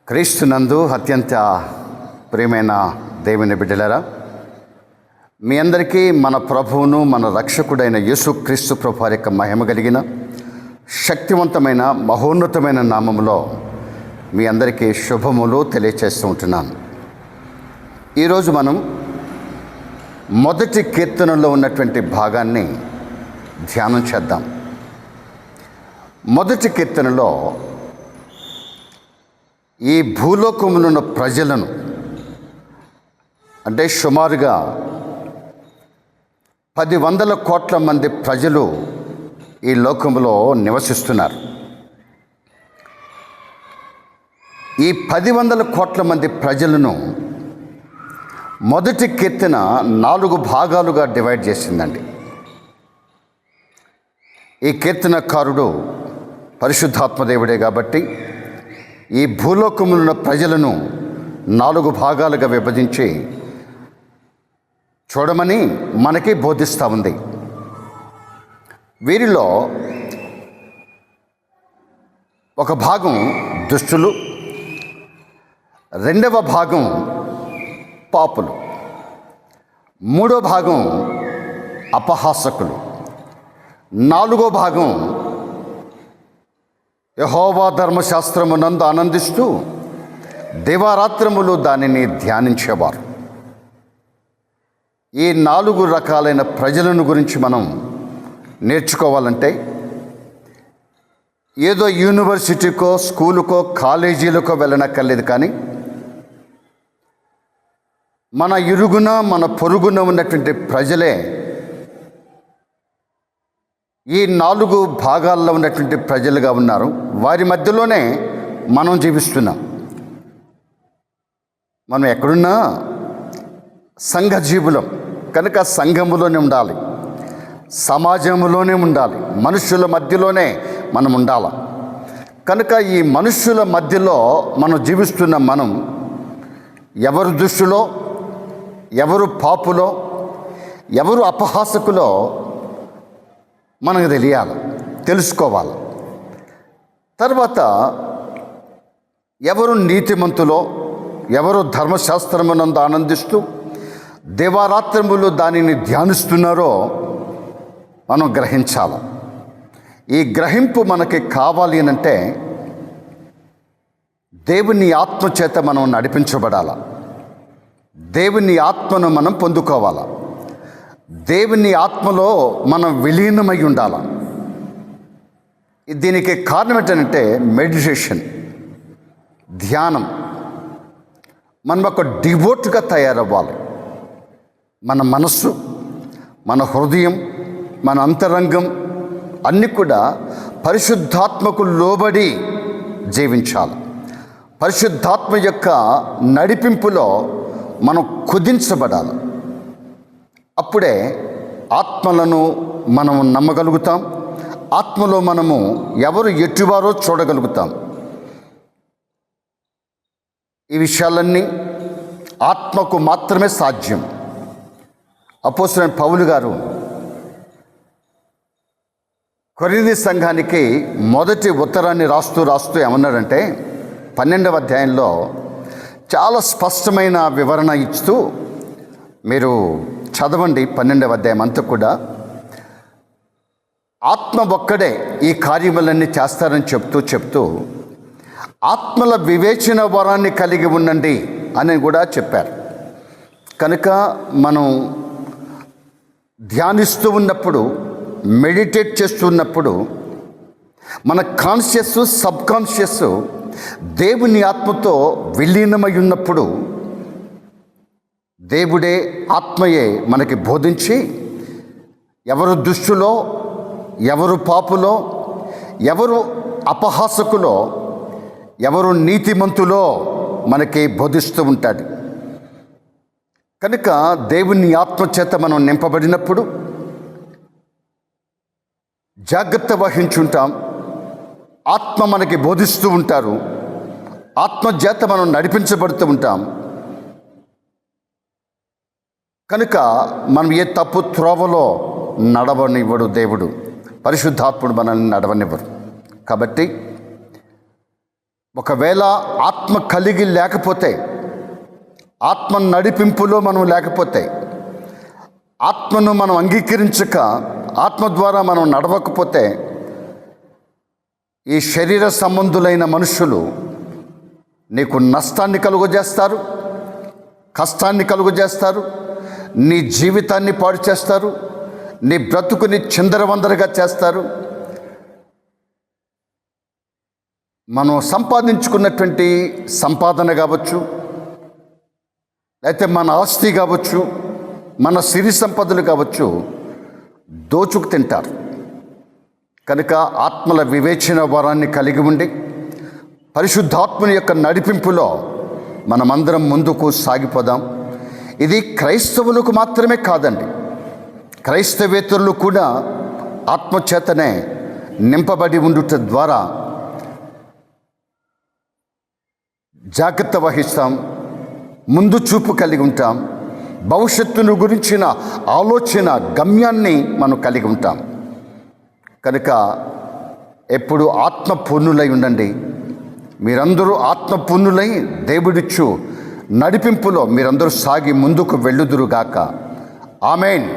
క్రీస్తునందు అత్యంత ప్రియమైన దేవుని బిడ్డలారా, మీ అందరికీ మన ప్రభువును మన రక్షకుడైన యేసుక్రీస్తు ప్రభు యొక్క మహిమ కలిగిన శక్తివంతమైన మహోన్నతమైన నామములో మీ అందరికీ శుభములు తెలియచేస్తూ ఉంటున్నాను. ఈరోజు మనం మొదటి కీర్తనలో ఉన్నటువంటి భాగాన్ని ధ్యానం చేద్దాం. మొదటి కీర్తనలో ఈ భూలోకములో ఉన్న ప్రజలను, అంటే సుమారుగా 100 కోట్ల మంది ప్రజలు ఈ లోకంలో నివసిస్తున్నారు. ఈ 100 కోట్ల మంది ప్రజలను మొదటి కీర్తన 4 భాగాలుగా డివైడ్ చేసిందండి. ఈ కీర్తనకారుడు పరిశుద్ధాత్మదేవుడే కాబట్టి ఈ భూలోకములో ఉన్న ప్రజలను 4 భాగాలుగా విభజించి చూడమని మనకి బోధిస్తూ ఉంది. వీరిలో ఒక భాగం దుష్టులు, రెండవ భాగం పాపులు, మూడో భాగం అపహాసకులు, నాలుగో భాగం యెహోవా ధర్మశాస్త్రమునందు ఆనందిస్తూ దివారాత్రములు దానిని ధ్యానించేవారు. ఈ 4 రకాలైన ప్రజలను గురించి మనం నేర్చుకోవాలంటే ఏదో యూనివర్సిటీకో, స్కూలుకో, కాలేజీలకో వెళ్ళనక్కర్లేదు. కానీ మన ఇరుగున, మన పొరుగున ఉన్నటువంటి ప్రజలే ఈ 4 భాగాల్లో ఉన్నటువంటి ప్రజలుగా ఉన్నారు. వారి మధ్యలోనే మనం జీవిస్తున్నాం. మనం ఎక్కడున్నా సంఘజీవులం కనుక సంఘములోనే ఉండాలి, సమాజంలోనే ఉండాలి, మనుషుల మధ్యలోనే మనం ఉండాలి. కనుక ఈ మనుషుల మధ్యలో మనం జీవిస్తున్న మనం ఎవరు దుష్టులో, ఎవరు పాపులో, ఎవరు అపహాసకులో మనకు తెలియాలి, తెలుసుకోవాలి. తర్వాత ఎవరు నీతిమంతులో, ఎవరు ధర్మశాస్త్రమునందు ఆనందిస్తూ దివారాత్రములు దానిని ధ్యానిస్తున్నారో మనం గ్రహించాలి. ఈ గ్రహింపు మనకి కావాలి అనంటే దేవుని ఆత్మ చేత మనం నడిపించబడాలి. దేవుని ఆత్మను మనం పొందుకోవాలి. దేవుని ఆత్మలో మనం విలీనమై ఉండాలి. దీనికి కారణం ఏంటంటే మెడిటేషన్, ధ్యానం. మనం ఒక డివోట్గా తయారవ్వాలి. మన మనస్సు, మన హృదయం, మన అంతరంగం అన్నీ కూడా పరిశుద్ధాత్మకు లోబడి జీవించాలి. పరిశుద్ధాత్మ యొక్క నడిపింపులో మనం కుదించబడాలి. అప్పుడే ఆత్మలను మనం నమ్మగలుగుతాం. ఆత్మలో మనము ఎవరు ఎటువారో చూడగలుగుతాం. ఈ విషయాలన్నీ ఆత్మకు మాత్రమే సాధ్యం. అపోస్తలుడైన పౌలు గారు కొరింథీ సంఘానికి మొదటి ఉత్తరాన్ని రాస్తూ ఏమన్నాడంటే 12వ అధ్యాయంలో చాలా స్పష్టమైన వివరణ ఇస్తూ, మీరు చదవండి 12వ అధ్యాయం అంతా కూడా. ఆత్మ ఒక్కడే ఈ కార్యములన్నీ చేస్తారని చెప్తూ ఆత్మల వివేచన వరాన్ని కలిగి ఉండండి అని కూడా చెప్పారు. కనుక మనం ధ్యానిస్తూ ఉన్నప్పుడు, మెడిటేట్ చేస్తున్నప్పుడు మన కాన్షియస్, సబ్ కాన్షియస్ దేవుని ఆత్మతో విలీనమై ఉన్నప్పుడు దేవుడే, ఆత్మయే మనకి బోధించి ఎవరు దుష్టులో, ఎవరు పాపులో, ఎవరు అపహాసకులో, ఎవరు నీతిమంతులో మనకి బోధిస్తూ ఉంటాడు. కనుక దేవుని ఆత్మ చేత మనం నింపబడినప్పుడు జాగ్రత్త వహించుంటాం. ఆత్మ మనకి బోధిస్తూ ఉంటారు. ఆత్మ చేత మనం నడిపించబడుతూ ఉంటాం. కనుక మనం ఏ తప్పు త్రోవలో నడవనివ్వడు దేవుడు. పరిశుద్ధాత్ముడు మనల్ని నడవనివ్వరు. కాబట్టి ఒకవేళ ఆత్మ కలిగి లేకపోతే, ఆత్మ నడిపింపులో మనం లేకపోతే, ఆత్మను మనం అంగీకరించక ఆత్మ ద్వారా మనం నడవకపోతే, ఈ శరీర సంబంధులైన మనుషులు నీకు నష్టాన్ని కలుగజేస్తారు, కష్టాన్ని కలుగజేస్తారు, నీ జీవితాన్ని పాడు చేస్తారు, నీ బ్రతుకుని చిందరవందరగా చేస్తారు. మనం సంపాదించుకున్నటువంటి సంపాదన కావచ్చు, అయితే మన ఆస్తి కావచ్చు, మన సిరి సంపదలు కావచ్చు, దోచుకు తింటారు. కనుక ఆత్మల వివేచన వరాన్ని కలిగి ఉండి పరిశుద్ధాత్మని యొక్క నడిపింపులో మనమందరం ముందుకు సాగిపోదాం. ఇది క్రైస్తవులకు మాత్రమే కాదండి, క్రైస్తవేతరులు కూడా ఆత్మచేతనే నింపబడి ఉండుట ద్వారా జాగ్రత్త వహిస్తాం, ముందు చూపు కలిగి ఉంటాం, భవిష్యత్తును గురించిన ఆలోచన గమ్యాన్ని మనం కలిగి ఉంటాం. కనుక ఎప్పుడు ఆత్మపూర్ణులై ఉండండి. మీరందరూ ఆత్మపూర్ణులై దేవుడిచ్చు నడిపింపులో మీరందరూ సాగి ముందుకు వెళ్ళుదురుగాక. ఆమేన్.